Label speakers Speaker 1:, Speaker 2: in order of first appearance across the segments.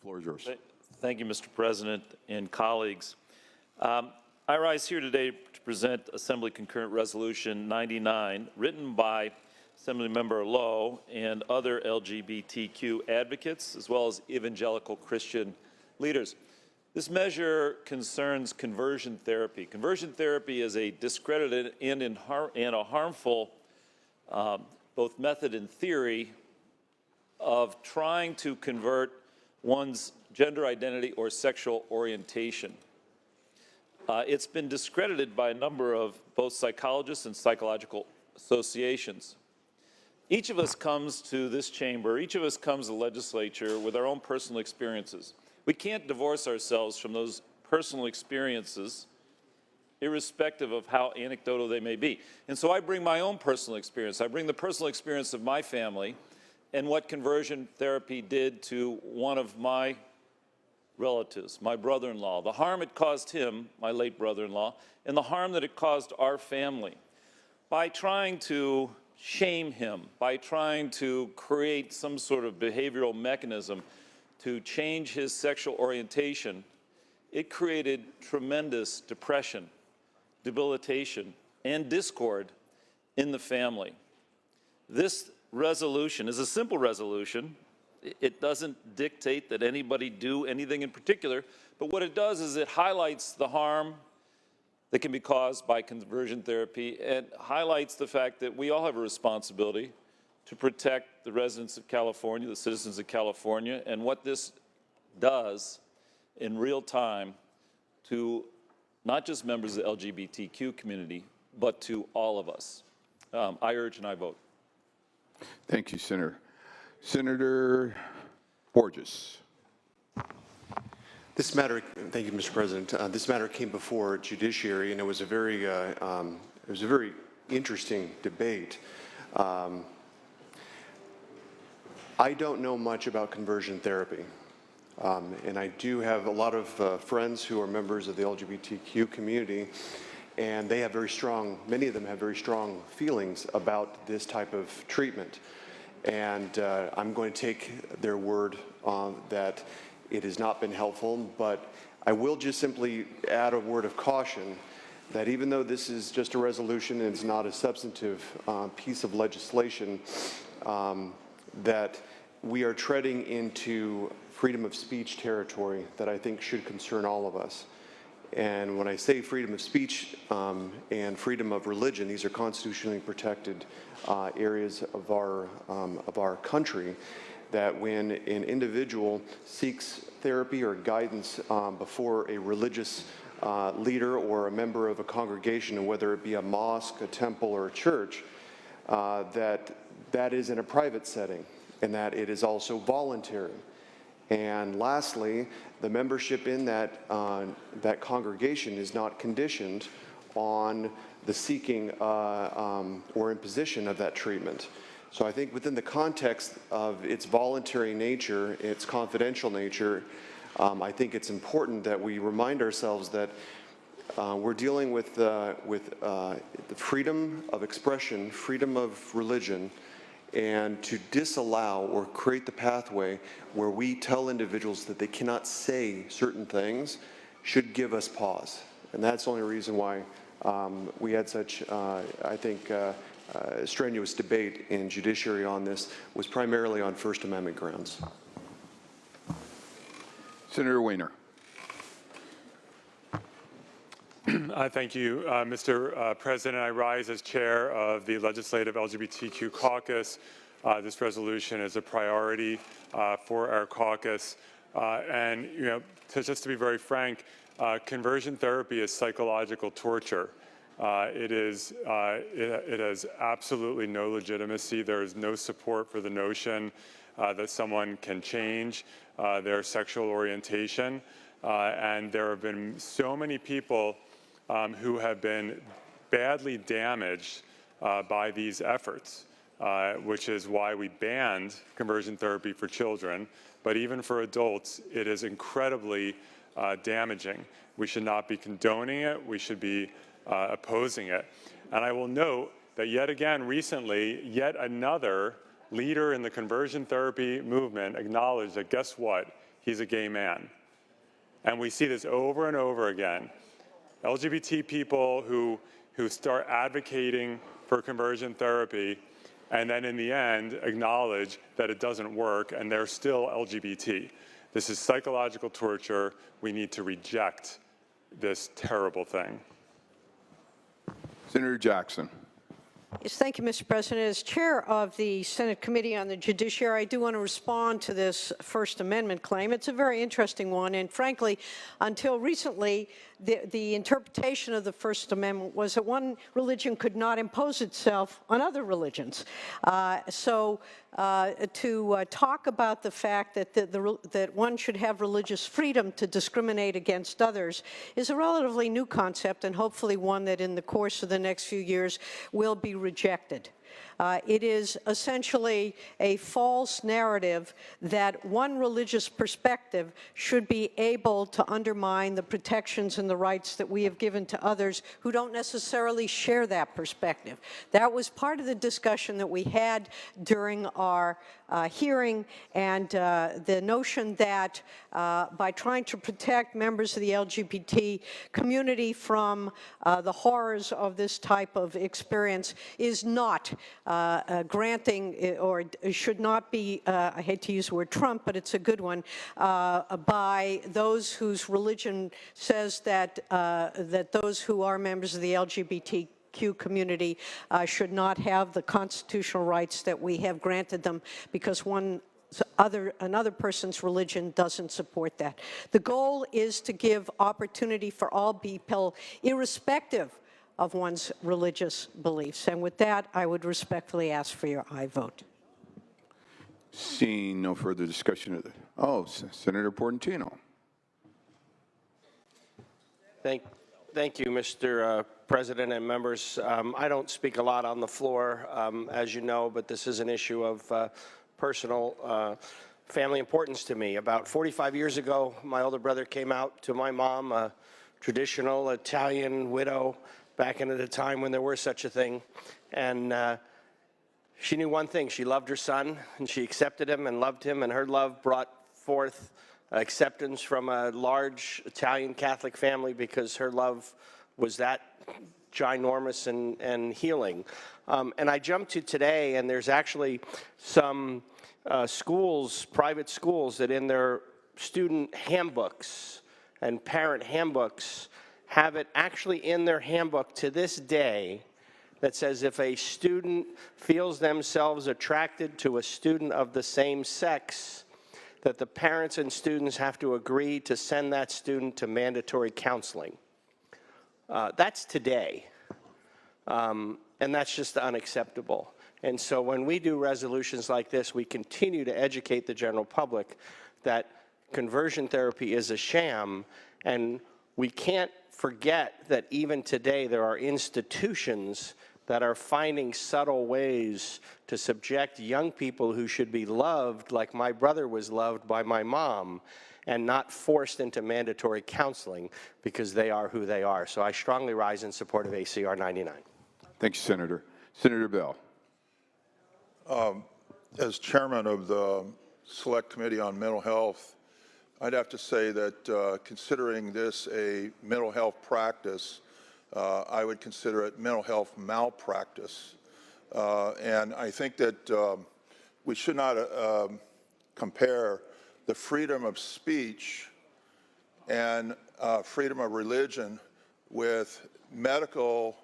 Speaker 1: floor is yours.
Speaker 2: Thank you, Mr. President and colleagues. I rise here today to present Assembly Concurrent Resolution 99, written by Assemblymember Lowe and other LGBTQ advocates, as well as evangelical Christian leaders. This measure concerns conversion therapy. Conversion therapy is a discredited and a harmful both method and theory of trying to convert one's gender identity or sexual orientation. It's been discredited by a number of both psychologists and psychological associations. Each of us comes to this chamber, each of us comes to the legislature with our own personal experiences. We can't divorce ourselves from those personal experiences, irrespective of how anecdotal they may be. And so I bring my own personal experience. I bring the personal experience of my family and what conversion therapy did to one of my relatives, my brother-in-law, the harm it caused him, my late brother-in-law, and the harm that it caused our family. By trying to shame him, by trying to create some sort of behavioral mechanism to change his sexual orientation, it created tremendous depression, debilitation, and discord in the family. This resolution is a simple resolution. It doesn't dictate that anybody do anything in particular, but what it does is it highlights the harm that can be caused by conversion therapy and highlights the fact that we all have a responsibility to protect the residents of California, the citizens of California, and what this does in real time to not just members of the LGBTQ community, but to all of us. I urge and I vote.
Speaker 1: Thank you, Senator. Senator Borges.
Speaker 3: This matter, thank you, Mr. President. This matter came before Judiciary, and it was a very interesting debate. I don't know much about conversion therapy, and I do have a lot of friends who are members of the LGBTQ community, and they have many of them have very strong feelings about this type of treatment. And I'm going to take their word that it has not been helpful, but I will just simply add a word of caution that even though this is just a resolution and it's not a substantive piece of legislation, that we are treading into freedom of speech territory that I think should concern all of us. And when I say freedom of speech and freedom of religion, these are constitutionally protected areas of our country, that when an individual seeks therapy or guidance before a religious leader or a member of a congregation, and whether it be a mosque, a temple, or a church, that is in a private setting, and that it is also voluntary. And lastly, the membership in that congregation is not conditioned on the seeking or imposition of that treatment. So I think within the context of its voluntary nature, its confidential nature, I think it's important that we remind ourselves that we're dealing with the freedom of expression, freedom of religion, and to disallow or create the pathway where we tell individuals that they cannot say certain things should give us pause. And that's the only reason why we had such, I think, strenuous debate in Judiciary on this, was primarily on First Amendment grounds.
Speaker 1: Senator Weiner.
Speaker 4: Thank you, Mr. President. I rise as chair of the Legislative LGBTQ Caucus. This resolution is a priority for our caucus. And, you know, just to be very frank, conversion therapy is psychological torture. It has absolutely no legitimacy. There is no support for the notion that someone can change their sexual orientation. And there have been so many people who have been badly damaged by these efforts, which is why we banned conversion therapy for children. But even for adults, it is incredibly damaging. We should not be condoning it. We should be opposing it. And I will note that yet again recently, yet another leader in the conversion therapy movement acknowledged that, guess what? he's a gay man. And we see this over and over again. LGBT people who start advocating for conversion therapy and then in the end acknowledge that it doesn't work and they're still LGBT. This is psychological torture. We need to reject this terrible thing.
Speaker 1: Senator Jackson.
Speaker 5: Yes, thank you, Mr. President. As chair of the Senate Committee on the Judiciary, I do want to respond to this First Amendment claim. It's a very interesting one, and frankly, until recently, the interpretation of the First Amendment was that one religion could not impose itself on other religions. To talk about the fact that one should have religious freedom to discriminate against others is a relatively new concept, and hopefully one that in the course of the next few years will be rejected. It is essentially a false narrative that one religious perspective should be able to undermine the protections and the rights that we have given to others who don't necessarily share that perspective. That was part of the discussion that we had during our hearing, and the notion that by trying to protect members of the LGBT community from the horrors of this type of experience is not granting or should not be, I hate to use the word Trump, but it's a good one, by those whose religion says that, that those who are members of the LGBTQ community should not have the constitutional rights that we have granted them because another person's religion doesn't support that. The goal is to give opportunity for all people, irrespective of one's religious beliefs. And with that, I would respectfully ask for your aye vote.
Speaker 1: Seeing no further discussion of Senator Portantino.
Speaker 6: Thank you, Mr. President and members. I don't speak a lot on the floor, as you know, but this is an issue of personal family importance to me. About 45 years ago, my older brother came out to my mom, a traditional Italian widow, back into the time when there were such a thing. And she knew one thing. She loved her son, and she accepted him and loved him, and her love brought forth acceptance from a large Italian Catholic family because her love was that ginormous and healing. And I jumped to today, and there's actually some schools, private schools, that in their student handbooks and parent handbooks have it actually in their handbook to this day that says if a student feels themselves attracted to a student of the same sex, that the parents and students have to agree to send that student to mandatory counseling. That's today, and that's just unacceptable. And so when we do resolutions like this, we continue to educate the general public that conversion therapy is a sham, and we can't forget that even today there are institutions that are finding subtle ways to subject young people who should be loved like my brother was loved by my mom and not forced into mandatory counseling because they are who they are. So I strongly rise in support of ACR 99.
Speaker 1: Thank you, Senator. Senator Bell.
Speaker 7: As chairman of the Select Committee on Mental Health, I'd have to say that considering this a mental health practice, I would consider it mental health malpractice. And I think that we should not compare the freedom of speech and freedom of religion with medical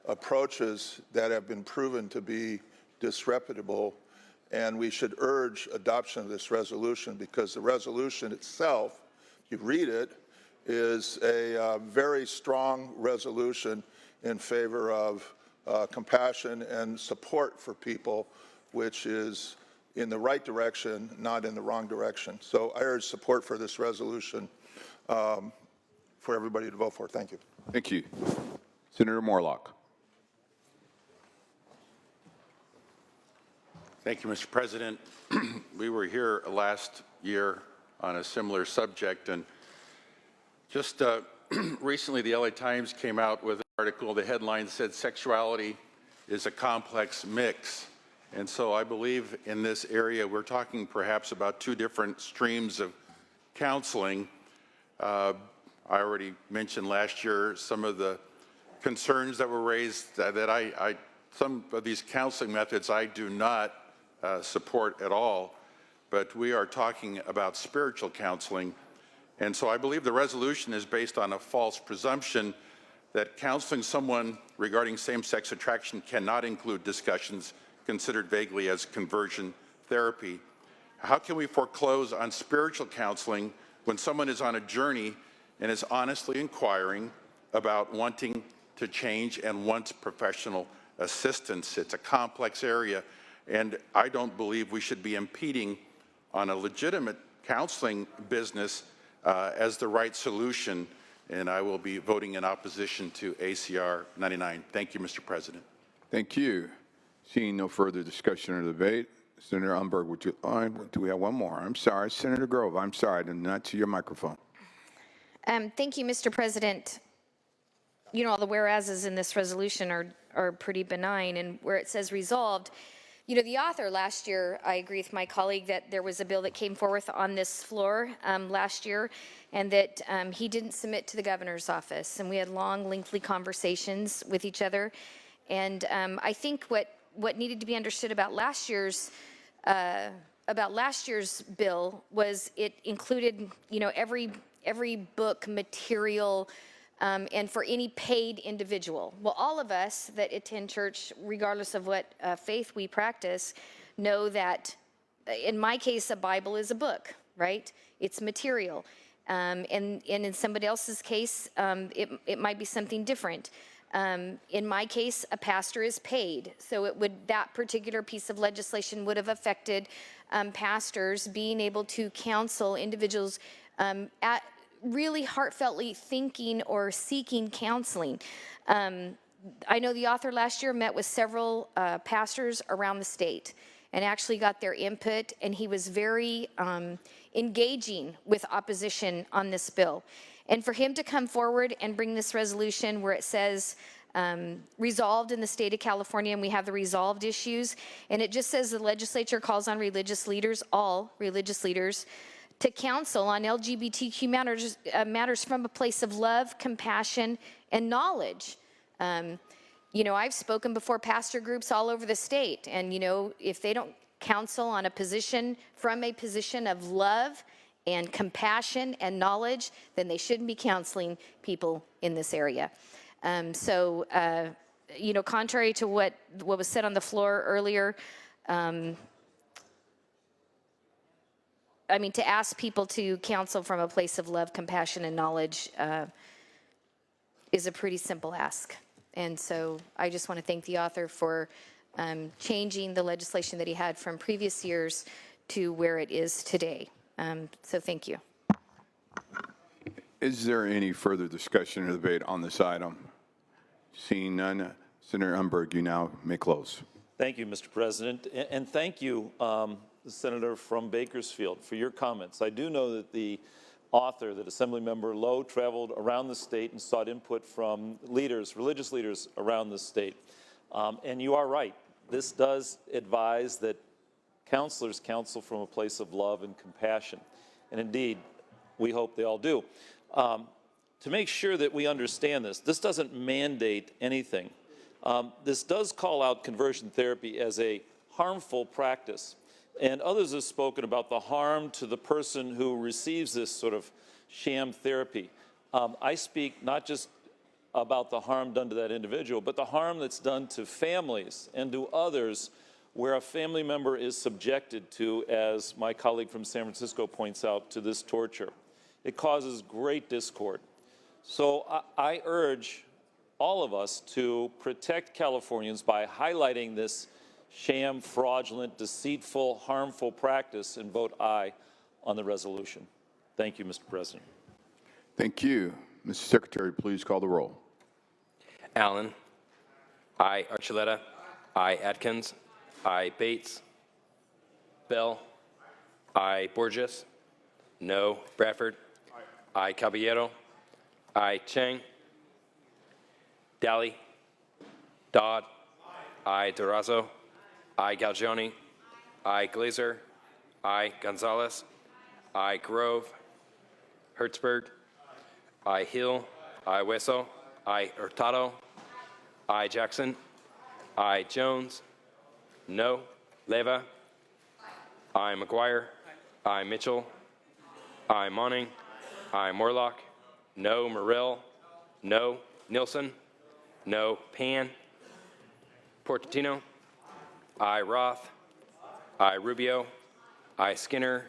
Speaker 7: approaches that have been proven to be disreputable. And we should urge adoption of this resolution because the resolution itself, if you read it, is a very strong resolution in favor of compassion and support for people, which is in the right direction, not in the wrong direction. So I urge support for this resolution for everybody to vote for. Thank you.
Speaker 1: Thank you. Senator Morlock.
Speaker 8: Thank you, Mr. President. We were here last year on a similar subject, and just recently the LA Times came out with an article. The headline said, "Sexuality is a complex mix." And so I believe in this area we're talking perhaps about two different streams of counseling. I already mentioned last year some of the concerns that were raised that some of these counseling methods I do not support at all, but we are talking about spiritual counseling. And so I believe the resolution is based on a false presumption that counseling someone regarding same-sex attraction cannot include discussions considered vaguely as conversion therapy. How can we foreclose on spiritual counseling when someone is on a journey and is honestly inquiring about wanting to change and wants professional assistance? It's a complex area, and I don't believe we should be impeding on a legitimate counseling business as the right solution, and I will be voting in opposition to ACR 99. Thank you, Mr. President.
Speaker 1: Thank you. Seeing no further discussion or debate, Senator Umberg, would you, do we have one more? I'm sorry, Senator Grove, I'm sorry, I did not see your microphone.
Speaker 9: Thank you, Mr. President. You know, all the whereases in this resolution are pretty benign, and where it says resolved, you know, the author last year, I agree with my colleague that there was a bill that came forth on this floor last year, and that he didn't submit to the governor's office, and we had long, lengthy conversations with each other. And I think what needed to be understood about last year's bill was it included, you know, every book material and for any paid individual. Well, all of us that attend church, regardless of what faith we practice, know that in my case, a Bible is a book, right? It's material. And in somebody else's case, it might be something different. In my case, a pastor is paid. So that particular piece of legislation would have affected pastors being able to counsel individuals at really heartfeltly thinking or seeking counseling. I know the author last year met with several pastors around the state and actually got their input, and he was very engaging with opposition on this bill. And for him to come forward and bring this resolution where it says resolved in the state of California, and we have the resolved issues, and it just says the legislature calls on religious leaders, all religious leaders, to counsel on LGBTQ matters from a place of love, compassion, and knowledge. You know, I've spoken before pastor groups all over the state, and, you know, if they don't counsel on a position from a position of love and compassion and knowledge, then they shouldn't be counseling people in this area. You know, contrary to what was said on the floor earlier, I mean, to ask people to counsel from a place of love, compassion, and knowledge is a pretty simple ask. And so I just want to thank the author for changing the legislation that he had from previous years to where it is today. So thank you.
Speaker 1: Is there any further discussion or debate on this item? Seeing none, Senator Umberg, you now may close.
Speaker 2: Thank you, Mr. President, and thank you, the Senator from Bakersfield, for your comments. I do know that the author, that Assemblymember Lowe, traveled around the state and sought input from leaders, religious leaders around the state. And you are right. This does advise that counselors counsel from a place of love and compassion. And indeed, we hope they all do. To make sure that we understand this doesn't mandate anything. This does call out conversion therapy as a harmful practice. And others have spoken about the harm to the person who receives this sort of sham therapy. I speak not just about the harm done to that individual, but the harm that's done to families and to others where a family member is subjected to, as my colleague from San Francisco points out, to this torture. It causes great discord. So I urge all of us to protect Californians by highlighting this sham, fraudulent, deceitful, harmful practice and vote aye on the resolution. Thank you, Mr. President.
Speaker 1: Thank you. Mr. Secretary, please call the roll.
Speaker 10: Allen. Aye. Archuleta. Aye. Atkins. Aye. Bates. Bell. Aye. Borges. No. Bradford. Aye. Caballero. Aye. Chang. Daly. Dodd. Aye. Durazo. Aye. Galgioni. Aye. Glazer. Aye. Gonzalez. Aye. Grove. Hertzberg. I. Hill. I. Hueso. I. Hurtado. I. Jackson. I. Jones. No. Leva. I. McGuire. I. Mitchell. I. Monning. I. Morlock. No. Morrill. No. Nilsson. No. Pan. Portantino. I. Roth. I. Rubio. I. Skinner.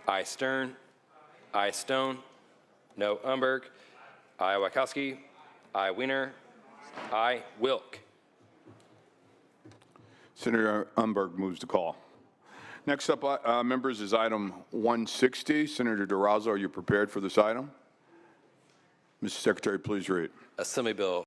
Speaker 10: I. Stern. I. Stone. No. Umberg. I. Wachowski. I. Wiener. I. Wilk.
Speaker 1: Senator Umberg moves the call. Next up, members, is item 160. Senator DeRosa, are you prepared for this item? Mr. Secretary, please read.
Speaker 10: Assembly Bill